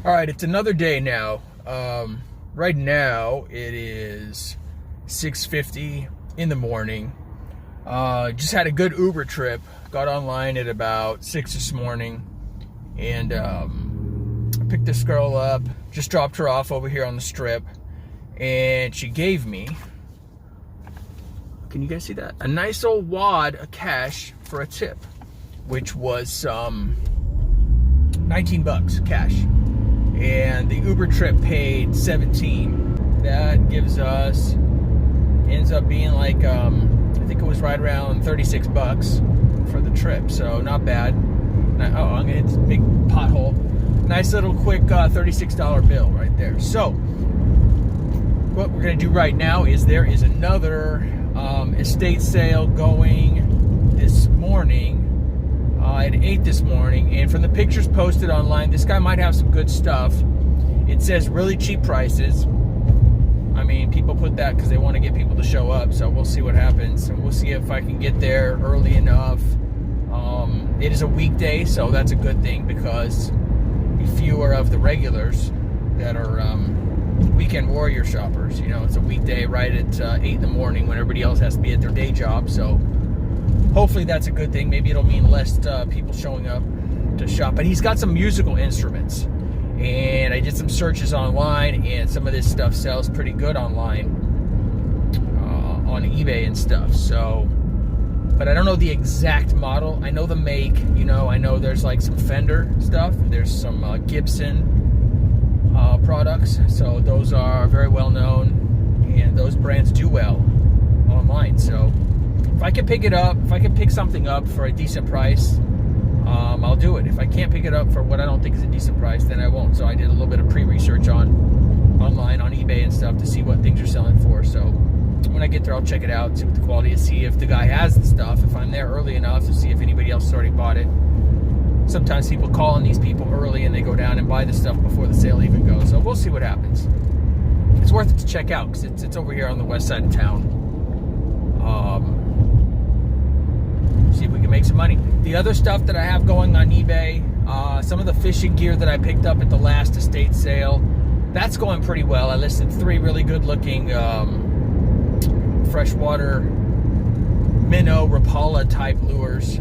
All right, it's another day now. Right now it is 6:50 in the morning. Just had a good Uber trip. Got online at about 6 this morning, and picked this girl up. Just dropped her off over here on the strip, and she gave me, can you guys see that? A nice old wad of cash for a tip, which was 19 bucks cash. And the Uber trip paid 17. That ends up being like, I think it was right around 36 bucks for the trip. So not bad. I'm gonna hit this big pothole. Nice little quick $36 bill right there. So what we're gonna do right now is there is another estate sale going this morning. At 8 this morning, and from the pictures posted online, this guy might have some good stuff. It says really cheap prices. I mean, people put that because they want to get people to show up, so we'll see what happens, and we'll see if I can get there early enough. It is a weekday, so that's a good thing, because fewer of the regulars that are weekend warrior shoppers. You know, it's a weekday right at 8 in the morning when everybody else has to be at their day job, so hopefully that's a good thing. Maybe it'll mean less people showing up to shop. But he's got some musical instruments, and I did some searches online, and some of this stuff sells pretty good online on eBay and stuff. So, but I don't know the exact model. I know the make. You know, I know there's like some Fender stuff. There's some Gibson products. So those are very well known, and those brands do well online. So if I can pick it up, if I can pick something up for a decent price, I'll do it. If I can't pick it up for what I don't think is a decent price, then I won't. So I did a little bit of pre-research online on eBay and stuff to see what things are selling for. So when I get there, I'll check it out, see what the quality is, see if the guy has the stuff, if I'm there early enough to see if anybody else has already bought it. Sometimes people call on these people early and they go down and buy the stuff before the sale even goes. So we'll see what happens. It's worth it to check out because it's over here on the west side of town. See if we can make some money. The other stuff that I have going on eBay, some of the fishing gear that I picked up at the last estate sale, that's going pretty well. I listed 3 really good looking freshwater minnow Rapala type lures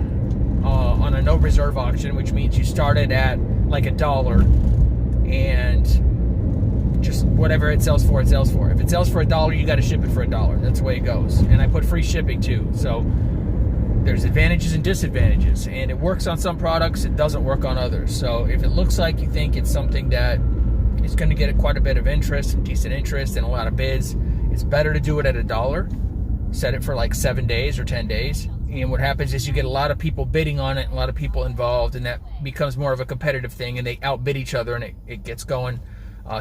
on a no reserve auction, which means you started at like $1 and just whatever it sells for, it sells for. If it sells for $1, you got to ship it for $1. That's the way it goes. And I put free shipping too. So there's advantages and disadvantages, and it works on some products, it doesn't work on others. So if it looks like you think it's something that is going to get quite a bit of interest, and decent interest, and a lot of bids, it's better to do it at $1. Set it for like 7 days or 10 days. And what happens is you get a lot of people bidding on it, a lot of people involved, and that becomes more of a competitive thing, and they outbid each other, and it gets going.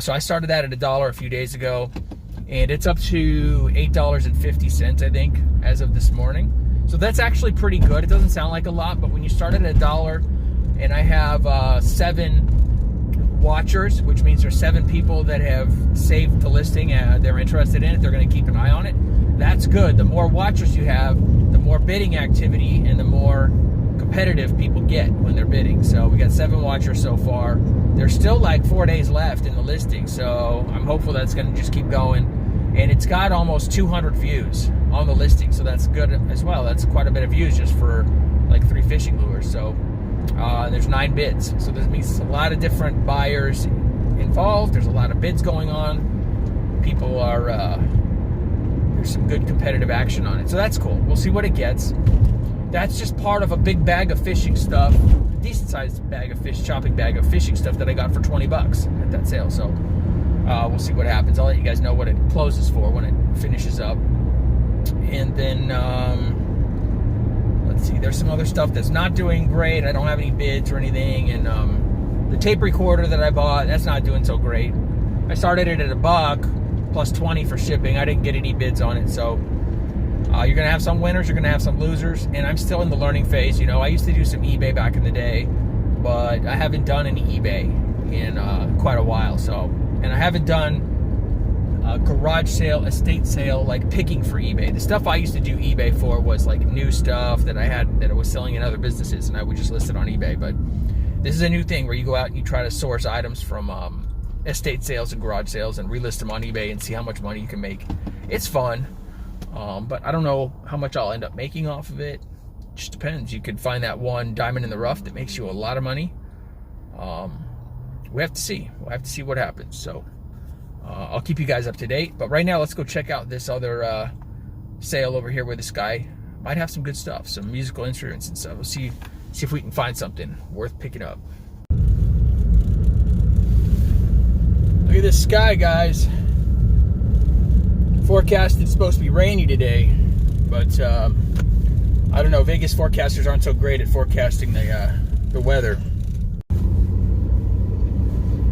So I started that at $1 a few days ago, and it's up to $8.50, I think, as of this morning. So that's actually pretty good. It doesn't sound like a lot, but when you start at $1, and I have 7 watchers, which means there's 7 people that have saved the listing, they're interested in it, they're going to keep an eye on it. That's good. The more watchers you have, the more bidding activity and the more competitive people get when they're bidding. So we got 7 watchers so far. There's still like 4 days left in the listing, so I'm hopeful that's going to just keep going. And it's got almost 200 views on the listing, so that's good as well. That's quite a bit of views just for like 3 fishing lures. So there's 9 bids. So this means a lot of different buyers involved. There's a lot of bids going on. People are, there's some good competitive action on it. So that's cool. We'll see what it gets. That's just part of a big bag of fishing stuff, a decent sized shopping bag of fishing stuff that I got for 20 bucks at that sale. So we'll see what happens. I'll let you guys know what it closes for when it finishes up. And then, let's see, there's some other stuff that's not doing great. I don't have any bids or anything. And the tape recorder that I bought, that's not doing so great. I started it at $1 plus 20 for shipping. I didn't get any bids on it. So you're going to have some winners, you're going to have some losers. And I'm still in the learning phase. You know, I used to do some eBay back in the day, but I haven't done any eBay in quite a while. So, and I haven't done a garage sale, estate sale, like picking for eBay. The stuff I used to do eBay for was like new stuff that I was selling in other businesses, and I would just list it on eBay. But This is a new thing where you go out and you try to source items from estate sales and garage sales and relist them on eBay and see how much money you can make. It's fun, but I don't know how much I'll end up making off of it. Just depends. You could find that one diamond in the rough that makes you a lot of money. We have to see. We'll have to see what happens. So I'll keep you guys up to date. But right now, let's go check out this other sale over here where this guy might have some good stuff, some musical instruments and stuff. We'll see if we can find something worth picking up. Look at this sky, guys. Forecast is supposed to be rainy today, but I don't know. Vegas forecasters aren't so great at forecasting the weather.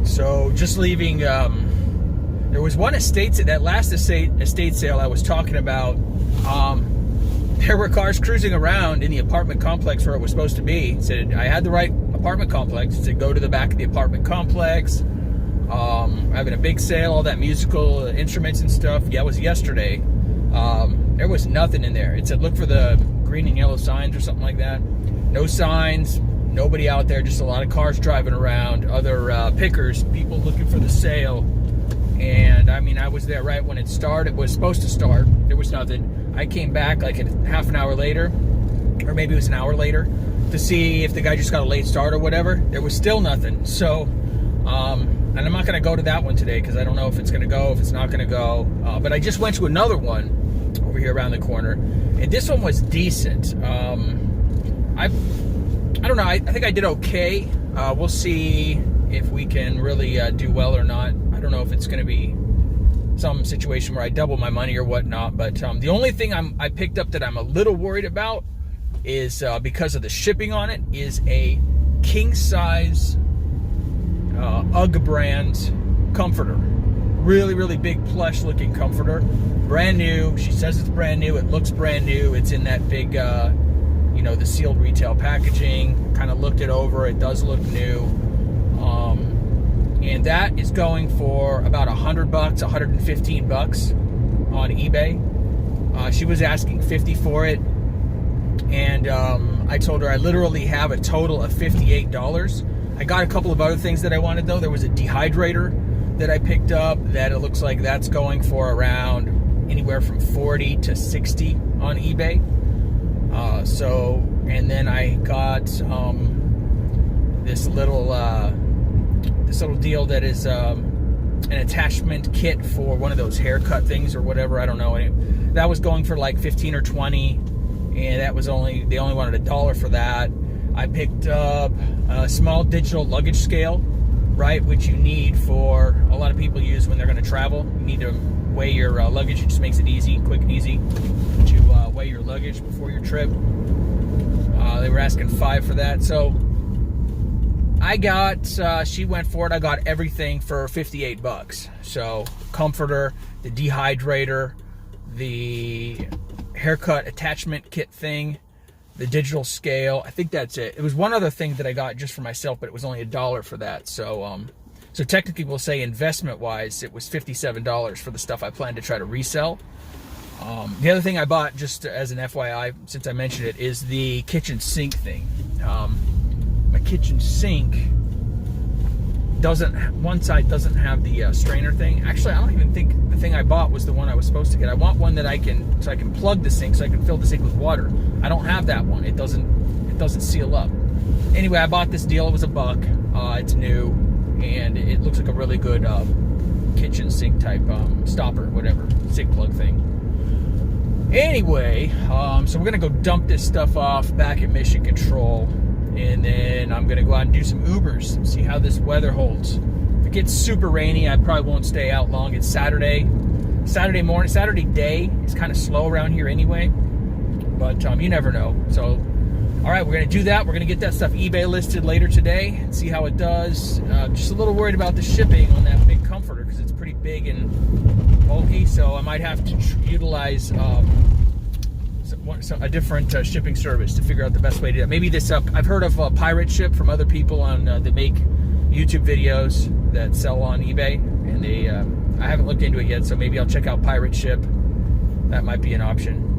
So just leaving. There was one that last estate sale I was talking about. There were cars cruising around in the apartment complex where it was supposed to be. It said I had the right apartment complex. It said go to the back of the apartment complex. Having a big sale, all that musical instruments and stuff. Yeah, it was yesterday. There was nothing in there. It said look for the green and yellow signs or something like that. No signs, nobody out there, just a lot of cars driving around, other pickers, people looking for the sale. And I mean, I was there right when it started. It was supposed to start. There was nothing. I came back like half an hour later, or maybe it was an hour later, to see if the guy just got a late start or whatever. There was still nothing. So, and I'm not going to go to that one today because I don't know if it's going to go, if it's not going to go. But I just went to another one over here around the corner, and this one was decent. I don't know. I think I did okay. We'll see if we can really do well or not. I don't know if it's going to be some situation where I double my money or whatnot. But the only thing I picked up that I'm a little worried about is because of the shipping on it is a king size UGG brand comforter. Really, really big plush looking comforter. Brand new. She says it's brand new. It looks brand new. It's in that big, the sealed retail packaging. Kind of looked it over. It does look new. And that is going for about $100, $115 on eBay. She was asking $50 for it. And I told her I literally have a total of $58. I got a couple of other things that I wanted though. There was a dehydrator that I picked up that it looks like that's going for around anywhere from $40 to $60 on eBay. And then I got this little deal that is an attachment kit for one of those haircut things or whatever. I don't know. And that was going for like 15 or 20, and they only wanted $1 for that. I picked up a small digital luggage scale, right, which you need for a lot of people use when they're going to travel. You need to weigh your luggage. It just makes it easy, quick and easy to weigh your luggage before your trip. They were asking $5 for that, so I got. She went for it. I got everything for $58. So comforter, the dehydrator, the haircut attachment kit thing, the digital scale. I think that's it. It was one other thing that I got just for myself, but it was only $1 for that. So so technically we'll say investment wise it was $57 for the stuff I plan to try to resell. The other thing I bought, just as an FYI, since I mentioned it, is the kitchen sink thing. My kitchen sink one side doesn't have the strainer thing. Actually, I don't even think the thing I bought was the one I was supposed to get. I want one that I can plug the sink so I can fill the sink with water. I don't have that one. It doesn't seal up. Anyway, I bought this deal. It was $1. It's new, and it looks like a really good kitchen sink type stopper, whatever, sink plug thing. Anyway, so we're gonna go dump this stuff off back at Mission Control, and then I'm gonna go out and do some Ubers and see how this weather holds. If it gets super rainy, I probably won't stay out long. It's Saturday morning. Saturday day is kind of slow around here anyway, but you never know. So, all right, we're gonna do that. We're gonna get that stuff eBay listed later today and see how it does. Just a little worried about the shipping on that big comforter because it's pretty big and bulky, so I might have to utilize a different shipping service to figure out the best way to do that. Maybe this I've heard of Pirate Ship from other people on that make YouTube videos that sell on eBay, and they I haven't looked into it yet, so maybe I'll check out Pirate Ship. That might be an option.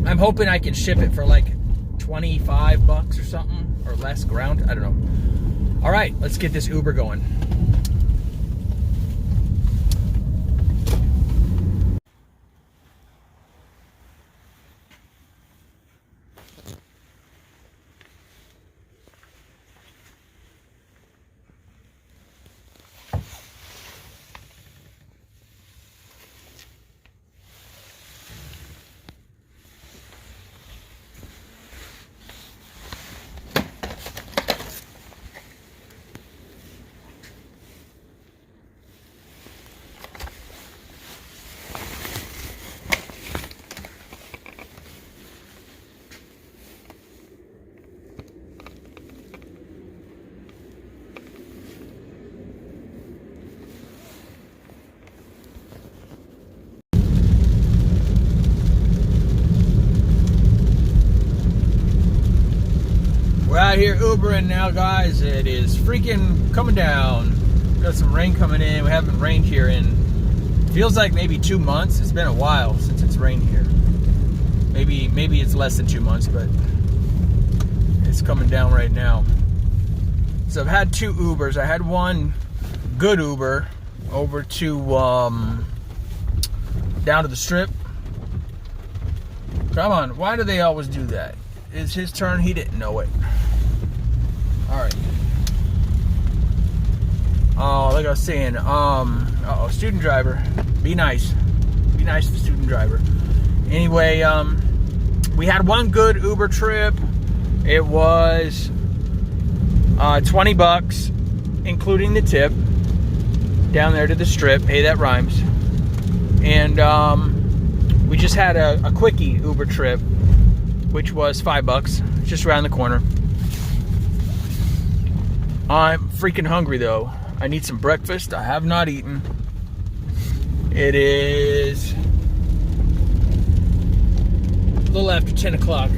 I'm hoping I can ship it for like $25 or something, or less ground. I don't know. All right, let's get this Uber going. We're out here Ubering now, guys. It is freaking coming down. Got some rain coming in. We haven't rained here in, feels like maybe 2 months. It's been a while since it's rained here. Maybe it's less than 2 months, but it's coming down right now. So I've had 2 Ubers. I had one good Uber over to down to the Strip. Come on, why do they always do that? It's his turn. He didn't know it. All right. Oh, like I was saying, student driver, be nice. Be nice to the student driver. Anyway, we had one good Uber trip. It was $20, including the tip, down there to the Strip. Hey, that rhymes. And we just had a quickie Uber trip, which was $5, just around the corner. I'm freaking hungry though. I need some breakfast. I have not eaten. It is a little after 10 o'clock.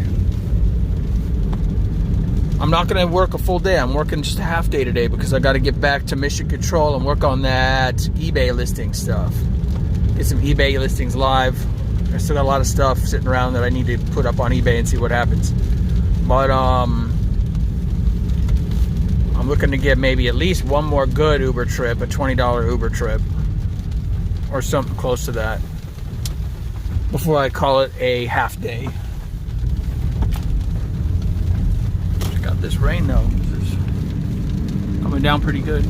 I'm not going to work a full day. I'm working just a half day today because I got to get back to Mission Control and work on that eBay listing stuff. Get some eBay listings live. I still got a lot of stuff sitting around that I need to put up on eBay and see what happens. But I'm looking to get maybe at least one more good Uber trip, a $20 Uber trip, or something close to that, before I call it a half day. Check out this rain though. This is coming down pretty good.